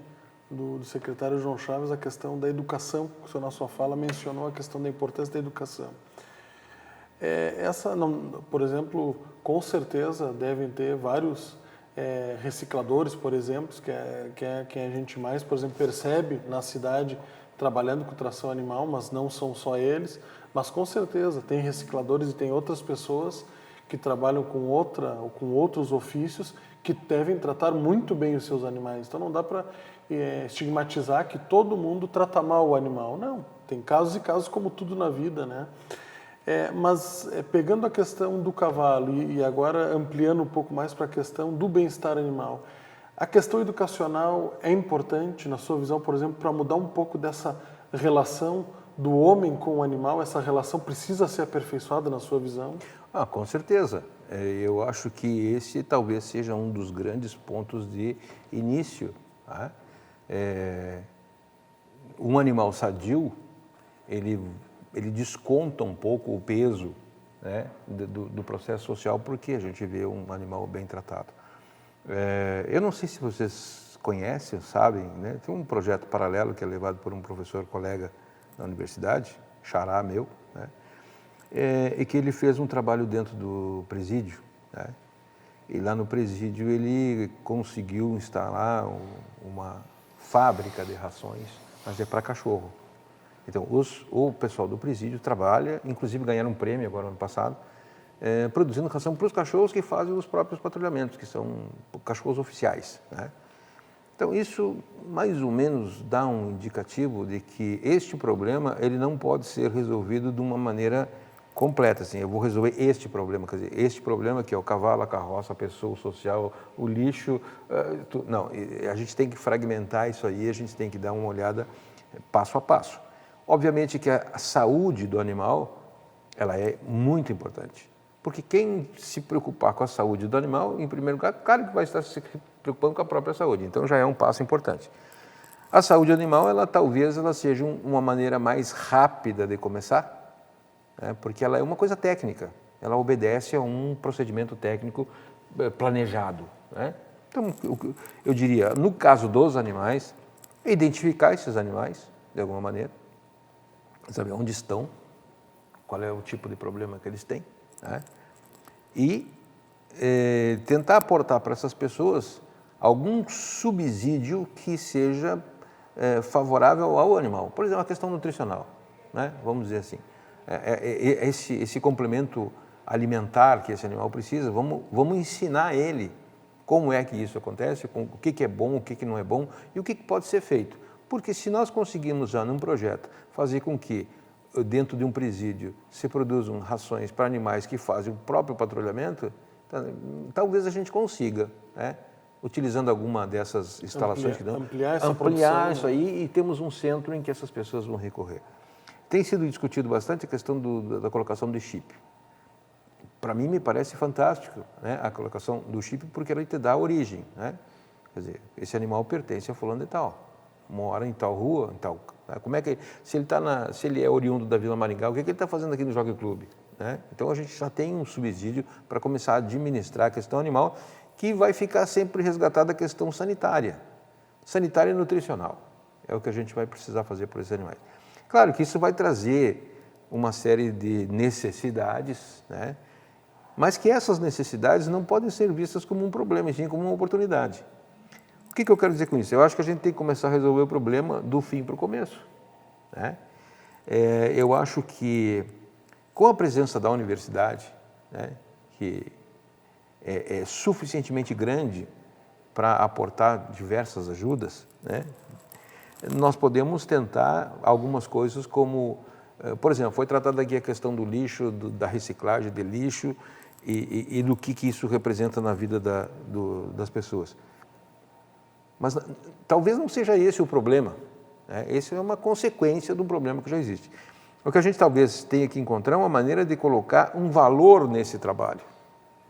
S1: do secretário João Chaves, a questão da educação, que o senhor na sua fala mencionou a questão da importância da educação. Por exemplo, com certeza devem ter vários recicladores, por exemplo, que é quem a gente mais, por exemplo, percebe na cidade trabalhando com tração animal, mas não são só eles, mas com certeza tem recicladores e tem outras pessoas que trabalham com outros ofícios que devem tratar muito bem os seus animais. Então não dá para estigmatizar que todo mundo trata mal o animal. Não, tem casos e casos como tudo na vida, né? Mas pegando a questão do cavalo e agora ampliando um pouco mais para a questão do bem-estar animal, a questão educacional é importante, na sua visão, por exemplo, para mudar um pouco dessa relação do homem com o animal? Essa relação precisa ser aperfeiçoada, na sua visão?
S3: Com certeza. Eu acho que esse talvez seja um dos grandes pontos de início. Tá? Um animal sadio, ele desconta um pouco o peso, né, do processo social, porque a gente vê um animal bem tratado. Eu não sei se vocês conhecem, sabem, né, tem um projeto paralelo que é levado por um professor colega na universidade, xará meu, né, e que ele fez um trabalho dentro do presídio, né, e lá no presídio ele conseguiu instalar uma fábrica de rações, mas é para cachorro. Então, o pessoal do presídio trabalha, inclusive ganharam um prêmio agora ano passado, produzindo ração para os cachorros que fazem os próprios patrulhamentos, que são cachorros oficiais, né? Então, isso mais ou menos dá um indicativo de que este problema ele não pode ser resolvido de uma maneira completa. Assim, eu vou resolver este problema, quer dizer, este problema que é o cavalo, a carroça, a pessoa, o social, o lixo. Não, a gente tem que fragmentar isso aí, a gente tem que dar uma olhada passo a passo. Obviamente que a saúde do animal ela é muito importante. Porque quem se preocupar com a saúde do animal, em primeiro lugar, claro que vai estar se preocupando com a própria saúde. Então, já é um passo importante. A saúde animal, talvez ela seja uma maneira mais rápida de começar, né? Porque ela é uma coisa técnica. Ela obedece a um procedimento técnico planejado, né? Então, eu diria, no caso dos animais, identificar esses animais, de alguma maneira, saber onde estão, qual é o tipo de problema que eles têm, né? E tentar aportar para essas pessoas algum subsídio que seja favorável ao animal. Por exemplo, a questão nutricional, né? Vamos dizer assim, esse complemento alimentar que esse animal precisa, vamos ensinar ele como é que isso acontece, o que é bom, o que não é bom e o que pode ser feito. Porque se nós conseguirmos já num projeto fazer com que dentro de um presídio se produzam rações para animais que fazem o próprio patrulhamento, talvez a gente consiga, né? Utilizando alguma dessas instalações que dão,
S1: ampliar essa
S3: ampliar
S1: produção,
S3: isso aí e temos um centro em que essas pessoas vão recorrer. Tem sido discutido bastante a questão da colocação do chip. Para mim me parece fantástico, né? A colocação do chip porque ela te dá a origem, né? Quer dizer, esse animal pertence a fulano de tal, mora em tal rua, em tal. Como é que se ele é oriundo da Vila Maringá, o que ele está fazendo aqui no Jockey Club, né? Então a gente já tem um subsídio para começar a administrar a questão animal, que vai ficar sempre resgatada a questão sanitária e nutricional. É o que a gente vai precisar fazer por esses animais. Claro que isso vai trazer uma série de necessidades, né? Mas que essas necessidades não podem ser vistas como um problema, sim como uma oportunidade. O que eu quero dizer com isso? Eu acho que a gente tem que começar a resolver o problema do fim para o começo, né? Eu acho que com a presença da universidade, né, que é suficientemente grande para aportar diversas ajudas, né, nós podemos tentar algumas coisas como, por exemplo, foi tratada aqui a questão do lixo, da reciclagem de lixo e do que isso representa na vida das pessoas. Mas talvez não seja esse o problema, né? Esse é uma consequência do problema que já existe. O que a gente talvez tenha que encontrar é uma maneira de colocar um valor nesse trabalho,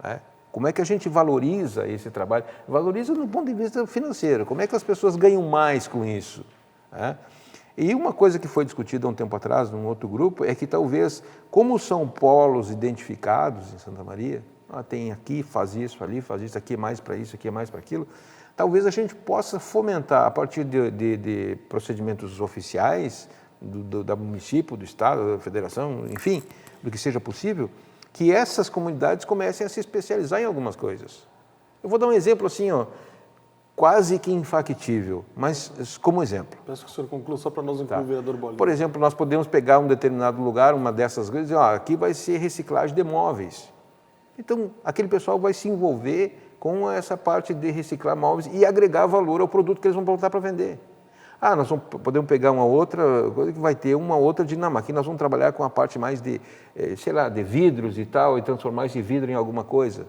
S3: né? Como é que a gente valoriza esse trabalho? Valoriza do ponto de vista financeiro. Como é que as pessoas ganham mais com isso, né? E uma coisa que foi discutida há um tempo atrás, num outro grupo, é que talvez, como são polos identificados em Santa Maria, tem aqui, faz isso, ali, faz isso, aqui é mais para isso, aqui é mais para aquilo, talvez a gente possa fomentar, a partir de procedimentos oficiais, do município, do estado, da federação, enfim, do que seja possível, que essas comunidades comecem a se especializar em algumas coisas. Eu vou dar um exemplo assim, quase que infactível, mas como exemplo.
S1: Peço que o senhor conclua só para nós incluir o vereador Bolinha.
S3: Por exemplo, nós podemos pegar um determinado lugar, uma dessas coisas, e dizer, aqui vai ser reciclagem de móveis. Então, aquele pessoal vai se envolver com essa parte de reciclar móveis e agregar valor ao produto que eles vão botar para vender. Nós podemos pegar uma outra coisa que vai ter uma outra dinâmica. Aqui nós vamos trabalhar com a parte mais de, de vidros e tal, e transformar esse vidro em alguma coisa,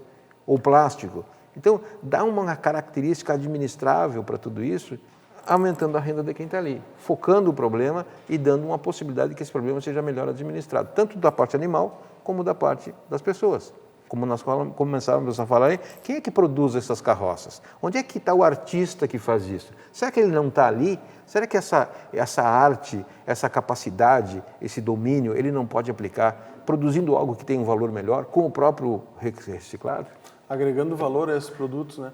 S3: ou plástico. Então, dá uma característica administrável para tudo isso, aumentando a renda de quem está ali, focando o problema e dando uma possibilidade de que esse problema seja melhor administrado, tanto da parte animal como da parte das pessoas. Como nós começávamos a falar aí, quem é que produz essas carroças? Onde é que está o artista que faz isso? Será que ele não está ali? Será que essa arte, essa capacidade, esse domínio, ele não pode aplicar produzindo algo que tem um valor melhor com o próprio reciclado?
S1: Agregando valor a esses produtos, né?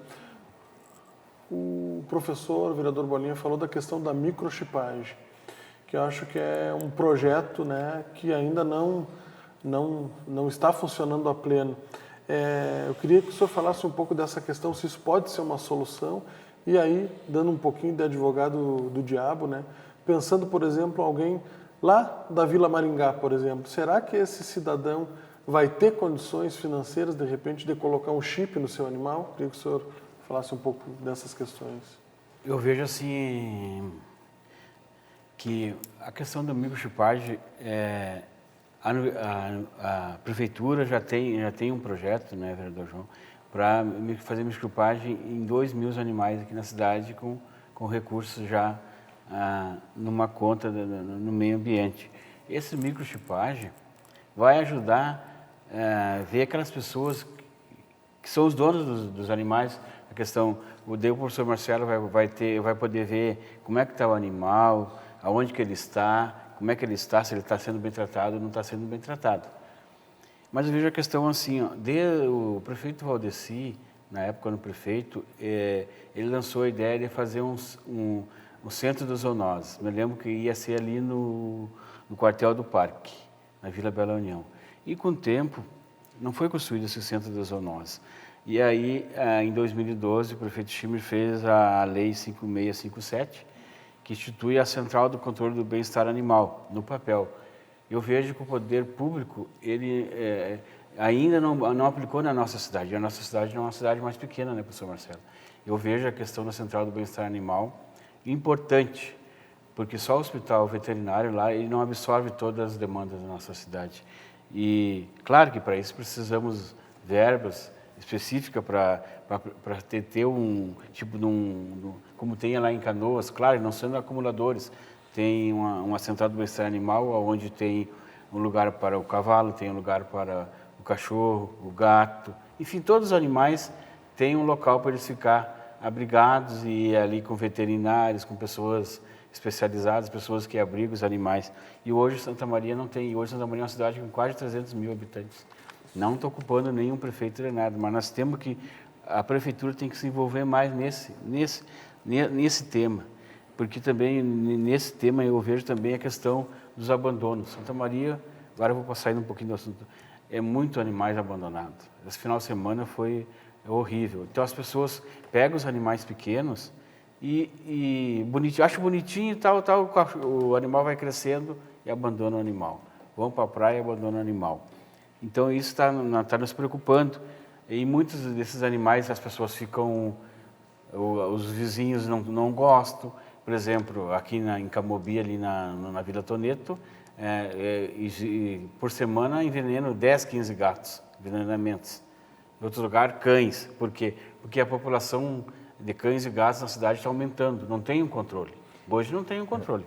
S1: O professor, o vereador Bolinha, falou da questão da microchipagem, que eu acho que é um projeto, né, que ainda não está funcionando a pleno. Eu queria que o senhor falasse um pouco dessa questão, se isso pode ser uma solução, e aí, dando um pouquinho de advogado do diabo, né, pensando, por exemplo, alguém lá da Vila Maringá, por exemplo, será que esse cidadão vai ter condições financeiras, de repente, de colocar um chip no seu animal? Queria que o senhor falasse um pouco dessas questões.
S4: Eu vejo assim que a questão da microchipagem, a prefeitura já tem um projeto, né, vereador João, para fazer microchipagem em 2.000 animais aqui na cidade com recursos já numa conta no meio ambiente. Esse microchipagem vai ajudar a ver aquelas pessoas que são os donos dos animais. A questão, o professor Marcelo vai poder ver como é que está o animal, aonde que ele está, como é que ele está, se ele está sendo bem tratado ou não está sendo bem tratado. Mas eu vejo a questão assim, ó, o prefeito Valdeci, na época no prefeito, ele lançou a ideia de fazer um centro das zoonoses. Me lembro que ia ser ali no quartel do parque, na Vila Bela União. E com o tempo, não foi construído esse centro das zoonoses. E aí, em 2012, o prefeito Schimmer fez a Lei 5657, que institui a Central do Controle do Bem-Estar Animal, no papel. Eu vejo que o poder público, ele ainda não aplicou na nossa cidade. E a nossa cidade é uma cidade mais pequena, né, professor Marcelo? Eu vejo a questão da Central do Bem-Estar Animal importante, porque só o hospital veterinário lá, ele não absorve todas as demandas da nossa cidade. E, claro que para isso precisamos verbas específicas para ter um tipo como tem lá em Canoas, claro, não sendo acumuladores, tem uma central do bem-estar animal, onde tem um lugar para o cavalo, tem um lugar para o cachorro, o gato, enfim, todos os animais têm um local para eles ficar abrigados e ali com veterinários, com pessoas especializadas, pessoas que abrigam os animais. E hoje Santa Maria não tem, hoje Santa Maria é uma cidade com quase 300 mil habitantes. Não está ocupando nenhum prefeito nem nada, mas nós temos que, a prefeitura tem que se envolver mais nesse tema, porque também nesse tema eu vejo também a questão dos abandonos. Santa Maria, agora eu vou passar um pouquinho do assunto, é muito animais abandonados. Esse final de semana foi horrível. Então as pessoas pegam os animais pequenos e bonitinho, acho bonitinho e tal, o animal vai crescendo e abandona o animal. Vão para a praia e abandonam o animal. Então isso está nos preocupando. E muitos desses animais as pessoas ficam, os vizinhos não gostam. Por exemplo, aqui em Camobi, ali na Vila Toneto, por semana envenenam 10, 15 gatos, envenenamentos. Em outro lugar, cães. Por quê? Porque a população de cães e gatos na cidade está aumentando, não tem um controle. Hoje não tem um controle.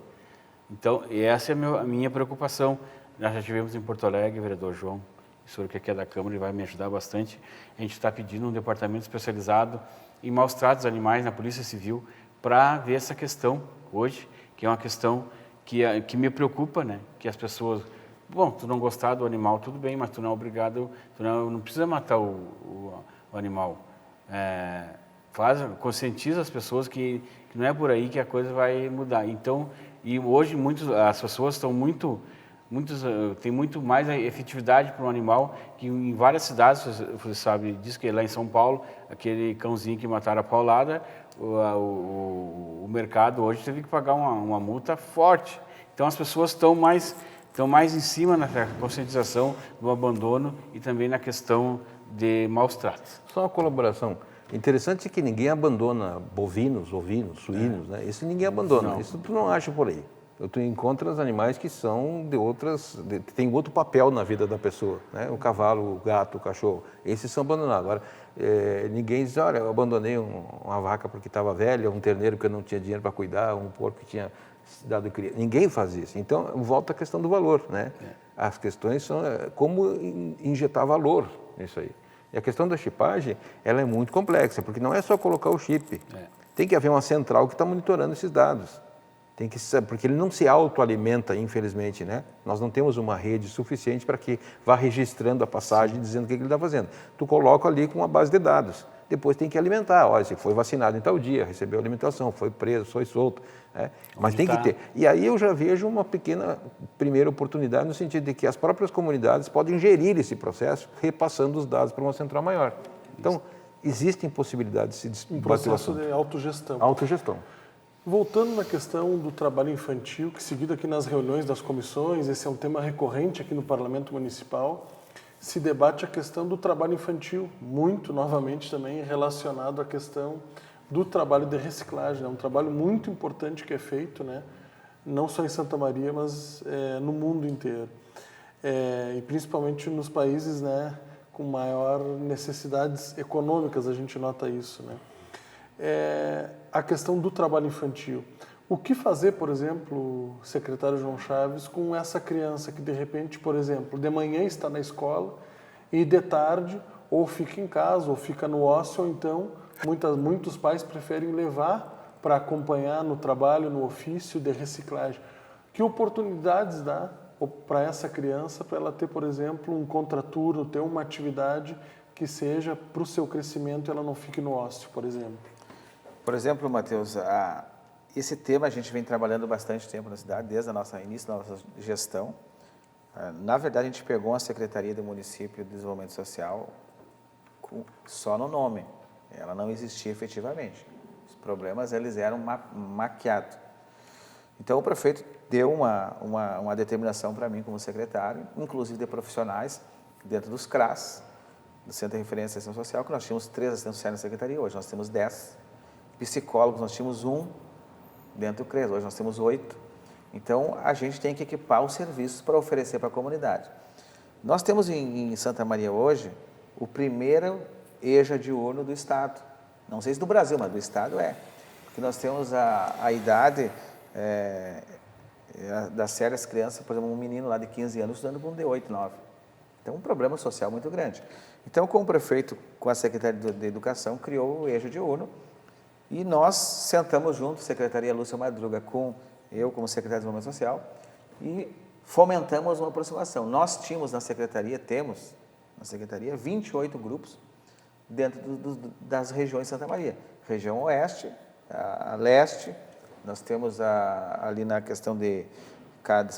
S4: Então, essa é a minha preocupação. Nós já tivemos em Porto Alegre, vereador João, o senhor que é da Câmara e vai me ajudar bastante. A gente está pedindo um departamento especializado em maus tratos animais na Polícia Civil para ver essa questão hoje, que é uma questão que me preocupa, né? Que as pessoas... Bom, tu não gostar do animal, tudo bem, mas tu não é obrigado, tu não precisa matar o animal. Conscientiza as pessoas que não é por aí que a coisa vai mudar. Então, e hoje as pessoas estão tem muito mais efetividade para um animal que em várias cidades, você sabe, diz que lá em São Paulo, aquele cãozinho que mataram a paulada, o mercado hoje teve que pagar uma multa forte. Então as pessoas estão mais em cima na conscientização do abandono e também na questão de maus tratos.
S3: Só uma colaboração. Interessante que ninguém abandona bovinos, ovinos, suínos, né? Isso ninguém abandona, não. Isso tu não acha por aí. Tu encontras animais que são que têm outro papel na vida da pessoa, né? O cavalo, o gato, o cachorro, esses são abandonados. Agora, ninguém diz, olha, eu abandonei uma vaca porque estava velha, um terneiro porque eu não tinha dinheiro para cuidar, um porco que tinha dado cria. Ninguém faz isso. Então, volta a questão do valor, né? As questões são como injetar valor nisso aí. E a questão da chipagem, ela é muito complexa, porque não é só colocar o chip. Tem que haver uma central que está monitorando esses dados. Tem que ser, porque ele não se autoalimenta, infelizmente, né? Nós não temos uma rede suficiente para que vá registrando a passagem, dizendo o que ele está fazendo. Tu coloca ali com uma base de dados. Depois tem que alimentar. Olha, se foi vacinado em tal dia, recebeu alimentação, foi preso, foi solto. Né? Mas tem que ter. E aí eu já vejo uma pequena primeira oportunidade no sentido de que as próprias comunidades podem gerir esse processo, repassando os dados para uma central maior. Então, existem possibilidades de se
S1: um processo de autogestão.
S3: Autogestão.
S1: Voltando na questão do trabalho infantil, que seguido aqui nas reuniões das comissões, esse é um tema recorrente aqui no Parlamento Municipal, se debate a questão do trabalho infantil, muito novamente também relacionado à questão do trabalho de reciclagem. É um trabalho muito importante que é feito, né? Não só em Santa Maria, mas no mundo inteiro. E principalmente nos países, né, com maior necessidades econômicas, a gente nota isso, né? A questão do trabalho infantil. O que fazer, por exemplo, secretário João Chaves, com essa criança que de repente, por exemplo, de manhã está na escola e de tarde ou fica em casa ou fica no ócio, ou então muitos pais preferem levar para acompanhar no trabalho, no ofício de reciclagem. Que oportunidades dá para essa criança, para ela ter, por exemplo, um contraturno, ter uma atividade que seja para o seu crescimento e ela não fique no ócio, por exemplo?
S2: Por exemplo, Matheus, esse tema a gente vem trabalhando bastante tempo na cidade, desde o início da nossa gestão. Na verdade, a gente pegou a Secretaria do Município de Desenvolvimento Social só no nome. Ela não existia efetivamente. Os problemas, eles eram maquiados. Então, o prefeito deu uma determinação para mim como secretário, inclusive de profissionais, dentro dos CRAS, do Centro de Referência de Assistência Social, que nós tínhamos 3 assistentes sociais na secretaria, hoje nós temos 10. Psicólogos, nós tínhamos 1 dentro do CRES, hoje nós temos 8. Então, a gente tem que equipar os serviços para oferecer para a comunidade. Nós temos em Santa Maria hoje o primeiro EJA diurno do Estado. Não sei se do Brasil, mas do Estado é. Porque nós temos a idade das sérias crianças, por exemplo, um menino lá de 15 anos estudando para um de 8, 9. Então, um problema social muito grande. Então, com o prefeito, com a Secretaria de Educação, criou o EJA diurno e nós sentamos junto, Secretaria Lúcia Madruga, com eu como secretário de Desenvolvimento Social, e fomentamos uma aproximação. Nós temos na Secretaria, 28 grupos dentro das regiões de Santa Maria. Região Oeste, a Leste, nós temos ali na questão de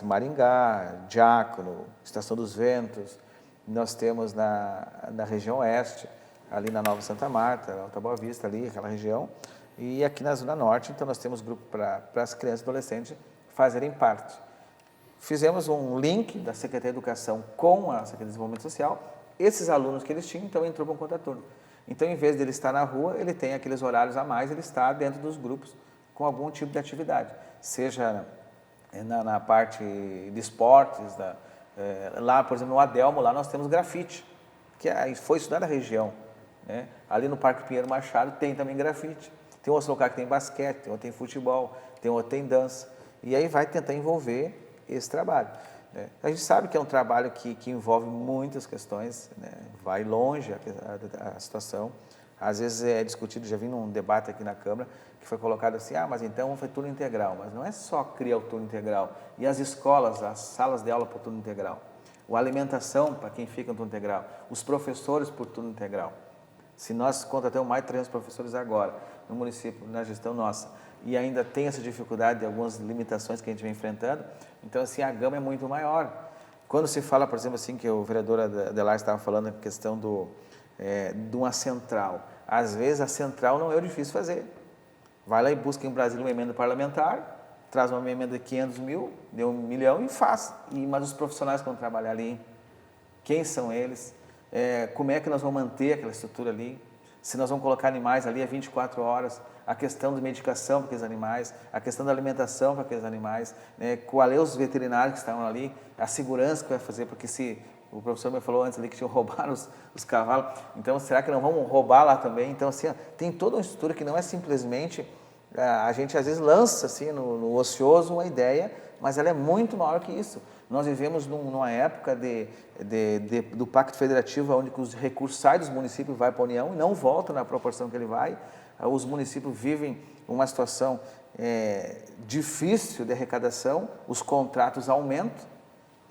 S2: Maringá, Diácono, Estação dos Ventos, nós temos na região Oeste, ali na Nova Santa Marta, Alta Boa Vista, ali, aquela região, e aqui na Zona Norte, então nós temos grupo para as crianças e adolescentes fazerem parte. Fizemos um link da Secretaria de Educação com a Secretaria de Desenvolvimento Social, esses alunos que eles tinham, então entrou para um contraturno. Então, em vez de ele estar na rua, ele tem aqueles horários a mais, ele está dentro dos grupos com algum tipo de atividade, seja na parte de esportes, lá, por exemplo, no Adelmo, lá nós temos grafite, que foi estudado na região, né? Ali no Parque Pinheiro Machado tem também grafite. Tem outro local que tem basquete, tem outro tem futebol, tem outro tem dança. E aí vai tentar envolver esse trabalho, né? A gente sabe que é um trabalho que envolve muitas questões, né? Vai longe a situação. Às vezes é discutido, já vi num debate aqui na Câmara, que foi colocado assim, mas então foi turno integral. Mas não é só criar o turno integral. E as escolas, as salas de aula por turno integral. A alimentação para quem fica no turno integral. Os professores por turno integral. Se nós contratamos mais de 300 professores agora, no município, na gestão nossa, e ainda tem essa dificuldade de algumas limitações que a gente vem enfrentando, então, assim, a gama é muito maior. Quando se fala, por exemplo, assim, que o vereador Adelar estava falando a questão de uma central. Às vezes, a central não é o difícil fazer. Vai lá e busca em Brasília uma emenda parlamentar, traz uma emenda de 500 mil, de 1 milhão e faz. Mas os profissionais que vão trabalhar ali, quem são eles? Como é que nós vamos manter aquela estrutura ali? Se nós vamos colocar animais ali a 24 horas, a questão de medicação para aqueles animais, a questão da alimentação para aqueles animais, né? Qual é os veterinários que estão ali, a segurança que vai fazer, porque se o professor me falou antes ali que tinham roubado os cavalos, então será que não vamos roubar lá também? Então, assim, tem toda uma estrutura que não é simplesmente, a gente às vezes lança assim no ocioso uma ideia, mas ela é muito maior que isso. Nós vivemos numa época do Pacto Federativo, onde os recursos saem dos municípios e vai para a União e não voltam na proporção que ele vai. Os municípios vivem uma situação difícil de arrecadação, os contratos aumentam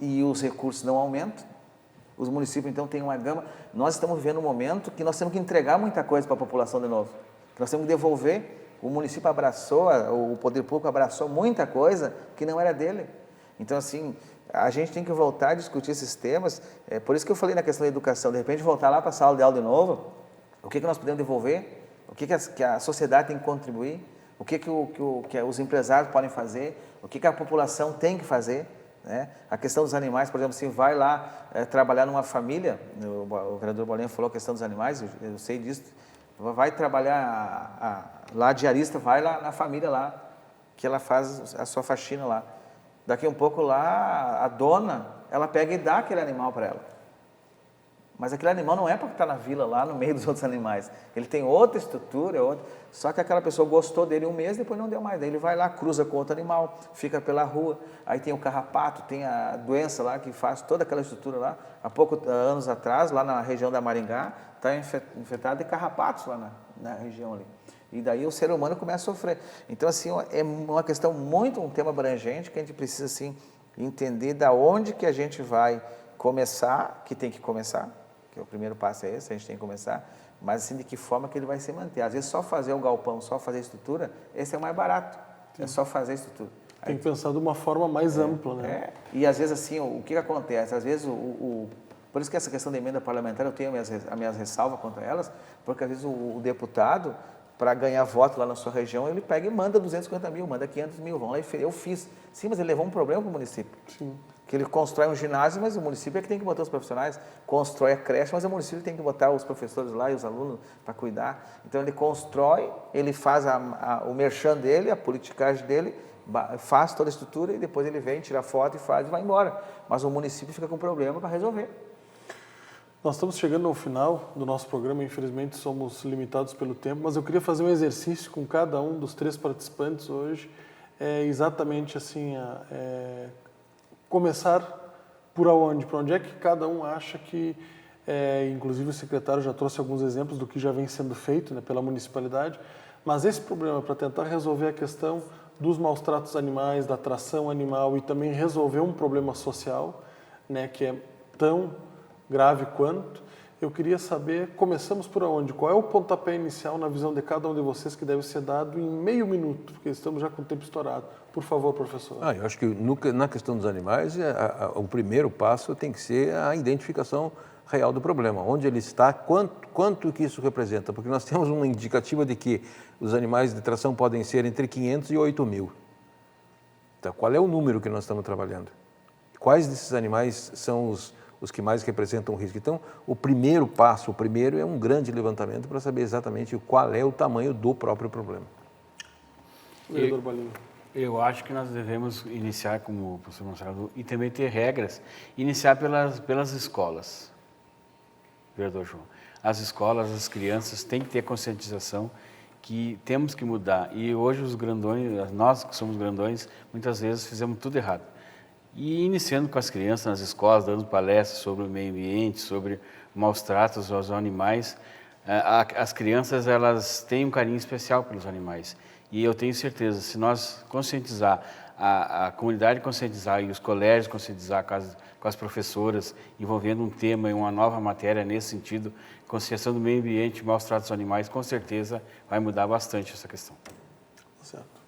S2: e os recursos não aumentam. Os municípios, então, têm uma gama. Nós estamos vivendo um momento que nós temos que entregar muita coisa para a população de novo. Nós temos que devolver. O município abraçou, o poder público abraçou muita coisa que não era dele. Então, assim, a gente tem que voltar a discutir esses temas. Por isso que eu falei na questão da educação. De repente, voltar lá para a sala de aula de novo. O que nós podemos devolver? O que a sociedade tem que contribuir? O que os empresários podem fazer? O que a população tem que fazer? Né? A questão dos animais, por exemplo, se vai lá trabalhar numa família, o vereador Bolinha falou a questão dos animais, eu sei disso, vai trabalhar, lá a diarista vai lá na família lá, que ela faz a sua faxina lá. Daqui um pouco lá, a dona, ela pega e dá aquele animal para ela. Mas aquele animal não é para estar na vila lá, no meio dos outros animais. Ele tem outra estrutura, só que aquela pessoa gostou dele um mês, depois não deu mais. Daí ele vai lá, cruza com outro animal, fica pela rua. Aí tem o carrapato, tem a doença lá que faz toda aquela estrutura lá. Há poucos anos atrás, lá na região da Maringá, está infectado de carrapatos lá na região ali. E daí o ser humano começa a sofrer. Então, assim, é uma questão um tema abrangente, que a gente precisa, assim, entender da onde que a gente vai começar, que tem que começar, que o primeiro passo é esse, a gente tem que começar, mas assim, de que forma que ele vai se manter. Às vezes só fazer o galpão, só fazer a estrutura, esse é o mais barato, é só fazer a estrutura.
S1: Tem que pensar de uma forma mais ampla, né?
S2: E às vezes assim, o que acontece? Às vezes por isso que essa questão da emenda parlamentar, eu tenho as minhas ressalvas contra elas, porque às vezes o deputado, para ganhar voto lá na sua região, ele pega e manda 250 mil, manda 500 mil, vão lá e eu fiz. Sim, mas ele levou um problema para o município.
S1: Sim.
S2: Que ele constrói um ginásio, mas o município é que tem que botar os profissionais, constrói a creche, mas o município tem que botar os professores lá e os alunos para cuidar. Então ele constrói, ele faz o merchan dele, a politicagem dele, faz toda a estrutura e depois ele vem, tira foto e faz e vai embora. Mas o município fica com problema para resolver.
S1: Nós estamos chegando ao final do nosso programa, infelizmente somos limitados pelo tempo, mas eu queria fazer um exercício com cada um dos 3 participantes hoje, exatamente assim, começar por onde? Para onde é que cada um acha que, inclusive o secretário já trouxe alguns exemplos do que já vem sendo feito, né, pela municipalidade, mas esse problema, para tentar resolver a questão dos maus tratos animais, da atração animal e também resolver um problema social, né, que é tão grave quanto, eu queria saber, começamos por onde? Qual é o pontapé inicial na visão de cada um de vocês que deve ser dado em meio minuto, porque estamos já com o tempo estourado. Por favor, professor.
S3: Eu acho que na questão dos animais, o primeiro passo tem que ser a identificação real do problema, onde ele está, quanto que isso representa, porque nós temos uma indicativa de que os animais de tração podem ser entre 500 e 8 mil. Então, qual é o número que nós estamos trabalhando? Quais desses animais são os que mais representam o risco? Então, o primeiro é um grande levantamento para saber exatamente qual é o tamanho do próprio problema.
S1: Vereador Bolinha.
S4: Eu acho que nós devemos iniciar, como o professor Gonçalo, e também ter regras, iniciar pelas escolas. Vereador João. As escolas, as crianças têm que ter conscientização que temos que mudar. E hoje os grandões, nós que somos grandões, muitas vezes fizemos tudo errado. E iniciando com as crianças nas escolas, dando palestras sobre o meio ambiente, sobre maus tratos aos animais, as crianças elas têm um carinho especial pelos animais. E eu tenho certeza, se nós conscientizar, a comunidade conscientizar e os colégios conscientizar com as professoras, envolvendo um tema e uma nova matéria nesse sentido, conscientização do meio ambiente, maus tratos aos animais, com certeza vai mudar bastante essa questão.
S1: Certo.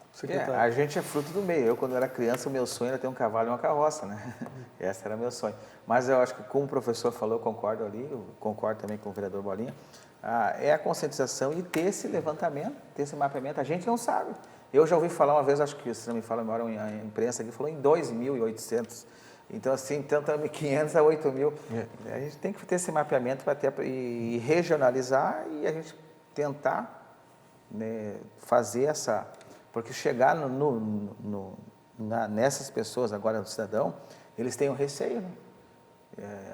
S2: A gente é fruto do meio. Eu, quando era criança, o meu sonho era ter um cavalo e uma carroça, né? Esse era meu sonho. Mas eu acho que, como o professor falou, eu concordo também com o vereador Bolinha, é a conscientização e ter esse levantamento, ter esse mapeamento. A gente não sabe. Eu já ouvi falar uma vez, acho que, se não me fala agora, a imprensa aqui falou em 2.800. Então, assim, tanto 1.500 a 8.000. A gente tem que ter esse mapeamento para ter e regionalizar e a gente tentar, né, fazer essa... Porque chegar nessas pessoas, agora no cidadão, eles têm um receio, né?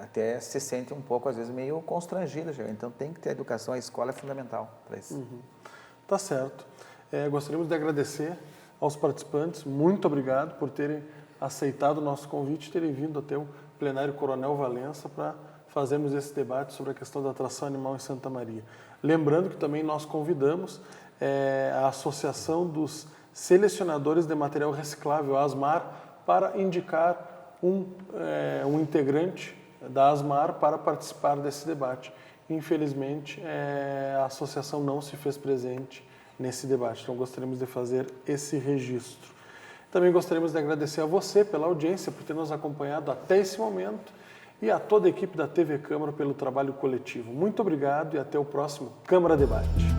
S2: Até se sentem um pouco, às vezes, meio constrangidos. Então, tem que ter educação, a escola é fundamental para isso.
S1: Tá certo. Gostaríamos de agradecer aos participantes. Muito obrigado por terem aceitado o nosso convite e terem vindo até o plenário Coronel Valença para fazermos esse debate sobre a questão da atração animal em Santa Maria. Lembrando que também nós convidamos a Associação dos Selecionadores de Material Reciclável, a ASMAR, para indicar um integrante da ASMAR para participar desse debate. Infelizmente, a associação não se fez presente nesse debate, então gostaríamos de fazer esse registro. Também gostaríamos de agradecer a você pela audiência, por ter nos acompanhado até esse momento e a toda a equipe da TV Câmara pelo trabalho coletivo. Muito obrigado e até o próximo Câmara Debate.